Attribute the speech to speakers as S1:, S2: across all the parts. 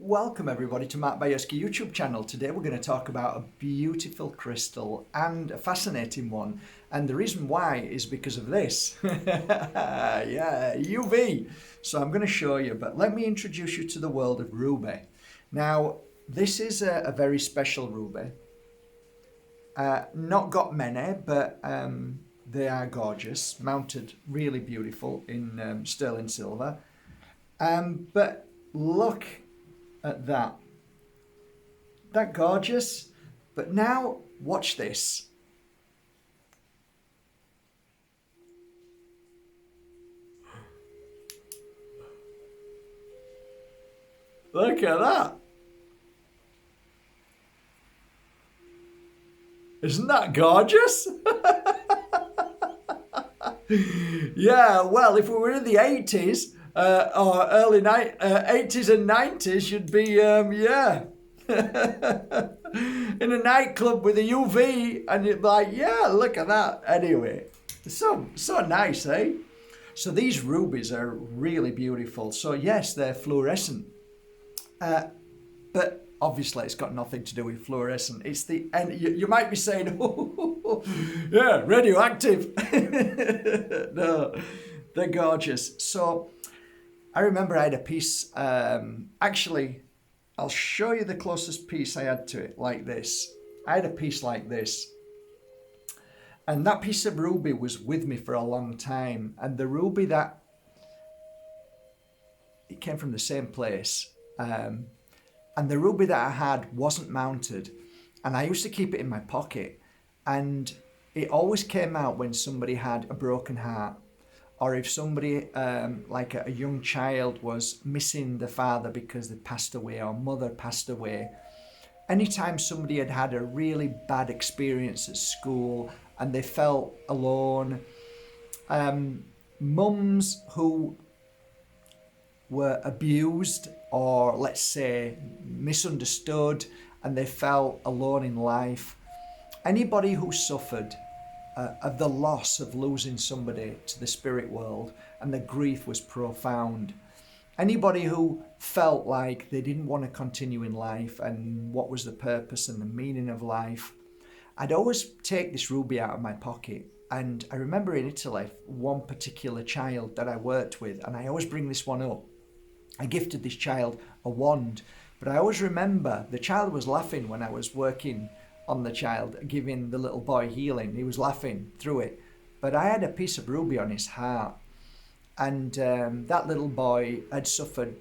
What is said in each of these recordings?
S1: Welcome everybody to Mark Bajerski YouTube channel. Today we're going to talk about a beautiful crystal and a fascinating one. And the reason why is because of this. Yeah, UV. So I'm going to show you, but let me introduce you to the world of ruby. Now, this is a very special ruby. Not got many, but they are gorgeous, mounted really beautiful in sterling silver. But look at that. That gorgeous? But now watch this. Look at that. Isn't that gorgeous? Yeah, well, if we were in the 80s, or early 80s and 90s, you'd be, yeah, in a nightclub with a UV, and you'd be like, yeah, look at that. Anyway, so nice, eh? So these rubies are really beautiful. So yes, they're fluorescent, but obviously it's got nothing to do with fluorescent. It's the, and you might be saying, oh, yeah, radioactive. No, they're gorgeous. So I remember I had a piece, actually, I'll show you the closest piece I had to it, like this. I had a piece like this. And that piece of ruby was with me for a long time. And the ruby that, it came from the same place. And the ruby that I had wasn't mounted. And I used to keep it in my pocket. And it always came out when somebody had a broken heart. Or if somebody, like a young child, was missing the father because they passed away or mother passed away. Anytime somebody had had a really bad experience at school and they felt alone, mums who were abused or, let's say, misunderstood and they felt alone in life, anybody who suffered of the loss of losing somebody to the spirit world, and the grief was profound. Anybody who felt like they didn't want to continue in life and what was the purpose and the meaning of life, I'd always take this ruby out of my pocket. And I remember in Italy, one particular child that I worked with, and I always bring this one up. I gifted this child a wand, but I always remember the child was laughing when I was working on the child, giving the little boy healing. He was laughing through it. But I had a piece of ruby on his heart. And that little boy had suffered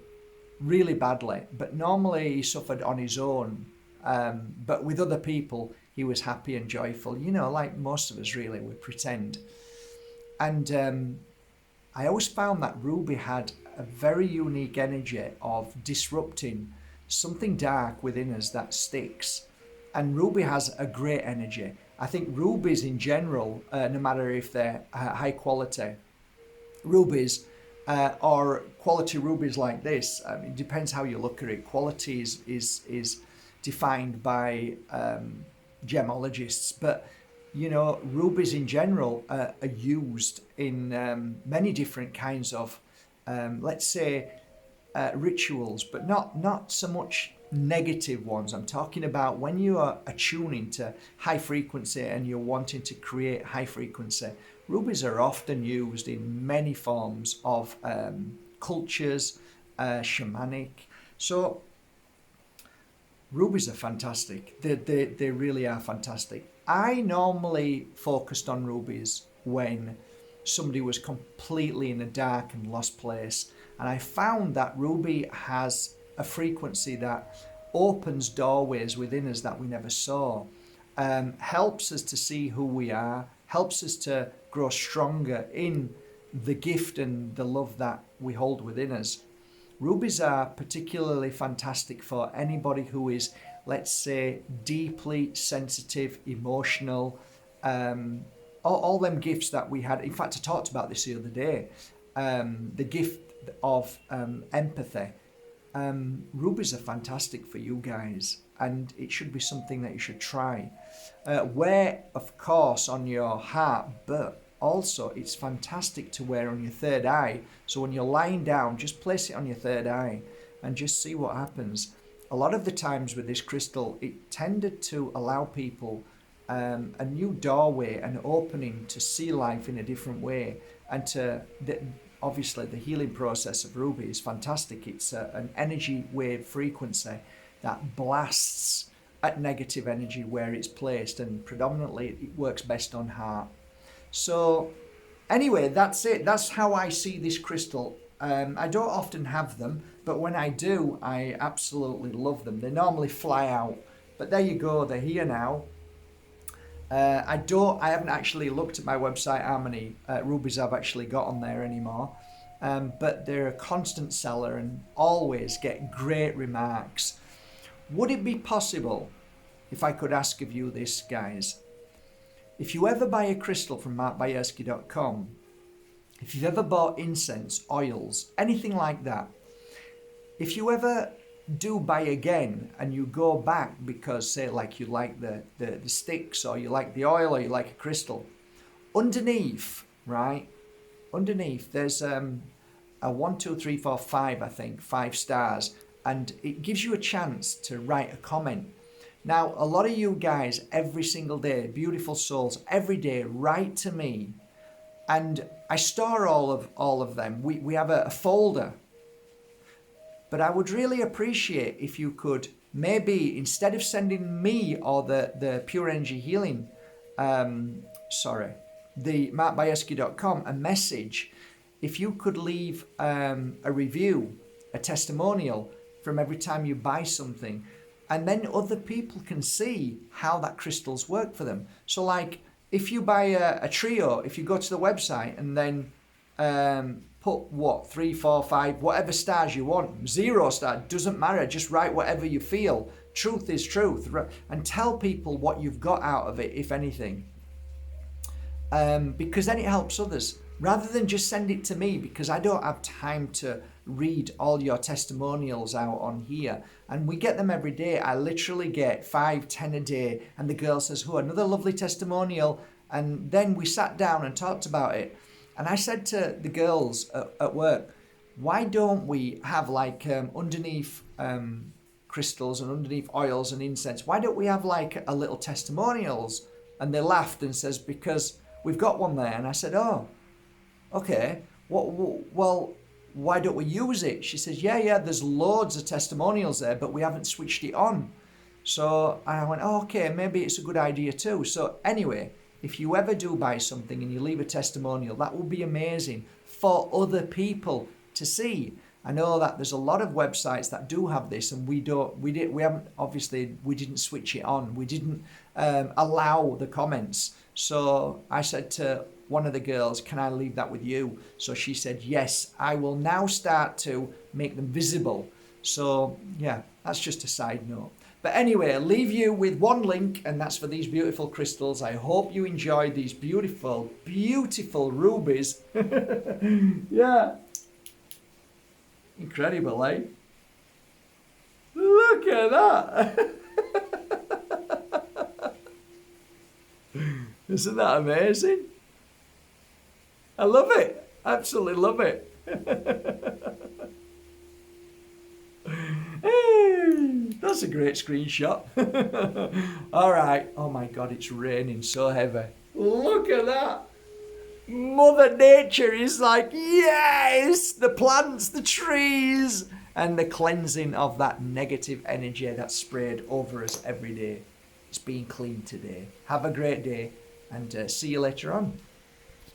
S1: really badly. But normally he suffered on his own. But with other people, he was happy and joyful. You know, like most of us really, we pretend. And I always found that ruby had a very unique energy of disrupting something dark within us that sticks. And ruby has a great energy. I think rubies in general, no matter if they're high quality rubies or quality rubies like this, it depends how you look at it. Quality is defined by gemologists, but you know, rubies in general are used in many different kinds of, let's say, rituals, but not so much negative ones. I'm talking about when you are attuning to high frequency and you're wanting to create high frequency. Rubies are often used in many forms of cultures, shamanic. So rubies are fantastic. They really are fantastic. I normally focused on rubies when somebody was completely in a dark and lost place. And I found that ruby has a frequency that opens doorways within us that we never saw, helps us to see who we are, helps us to grow stronger in the gift and the love that we hold within us. Rubies are particularly fantastic for anybody who is, let's say, deeply sensitive, emotional, all them gifts that we had. In fact, I talked about this the other day, the gift of empathy. Rubies are fantastic for you guys, and it should be something that you should try. Wear, of course, on your heart, but also it's fantastic to wear on your third eye. So when you're lying down, just place it on your third eye and just see what happens. A lot of the times with this crystal, it tended to allow people a new doorway, an opening to see life in a different way, and obviously the healing process of ruby is fantastic. It's an energy wave frequency that blasts at negative energy where it's placed, and predominantly it works best on heart. So anyway, that's it. That's how I see this crystal. I don't often have them, but when I do, I absolutely love them. They normally fly out, but there you go, they're here now. I haven't actually looked at my website how many rubies I've actually got on there anymore, but they're a constant seller and always get great remarks. Would it be possible, if I could ask of you this, guys, if you ever buy a crystal from markbajerski.com, if you've ever bought incense, oils, anything like that, if you ever do buy again and you go back because, say, like you like the sticks, or you like the oil, or you like a crystal, underneath, right, underneath there's a 1, 2, 3, 4, 5, I think, 5 stars, and it gives you a chance to write a comment. Now, a lot of you guys every single day, beautiful souls, every day write to me, and I store all of them. We have a folder. But I would really appreciate if you could maybe, instead of sending me or the Pure Energy Healing, the markbajerski.com, a message, if you could leave a review, a testimonial from every time you buy something, and then other people can see how that crystals work for them. So like if you buy a trio, if you go to the website and then put 3, 4, 5, whatever stars you want, 0 star, doesn't matter, just write whatever you feel. Truth is truth, and tell people what you've got out of it, if anything, because then it helps others, rather than just send it to me, because I don't have time to read all your testimonials out on here, and we get them every day. I literally get 5, 10 a day, and the girl says, oh, another lovely testimonial, and then we sat down and talked about it. And I said to the girls at work, why don't we have like underneath crystals and underneath oils and incense, why don't we have like a little testimonials? And they laughed and says, because we've got one there. And I said, oh, okay, well, why don't we use it? She says, yeah, there's loads of testimonials there, but we haven't switched it on. So I went, oh, okay, maybe it's a good idea too. So anyway, if you ever do buy something and you leave a testimonial, that will be amazing for other people to see. I know that there's a lot of websites that do have this, and we didn't switch it on. We didn't allow the comments. So I said to one of the girls, can I leave that with you? So she said, yes, I will now start to make them visible. So yeah, that's just a side note. But anyway, I'll leave you with one link, and that's for these beautiful crystals. I hope you enjoyed these beautiful, beautiful rubies. Yeah. Incredible, eh? Look at that. Isn't that amazing? I love it. Absolutely love it. That's a great screenshot. All right. Oh my God, it's raining so heavy. Look at that. Mother Nature is like, yes, the plants, the trees, and the cleansing of that negative energy that's sprayed over us every day. It's being cleaned today. Have a great day, and see you later on.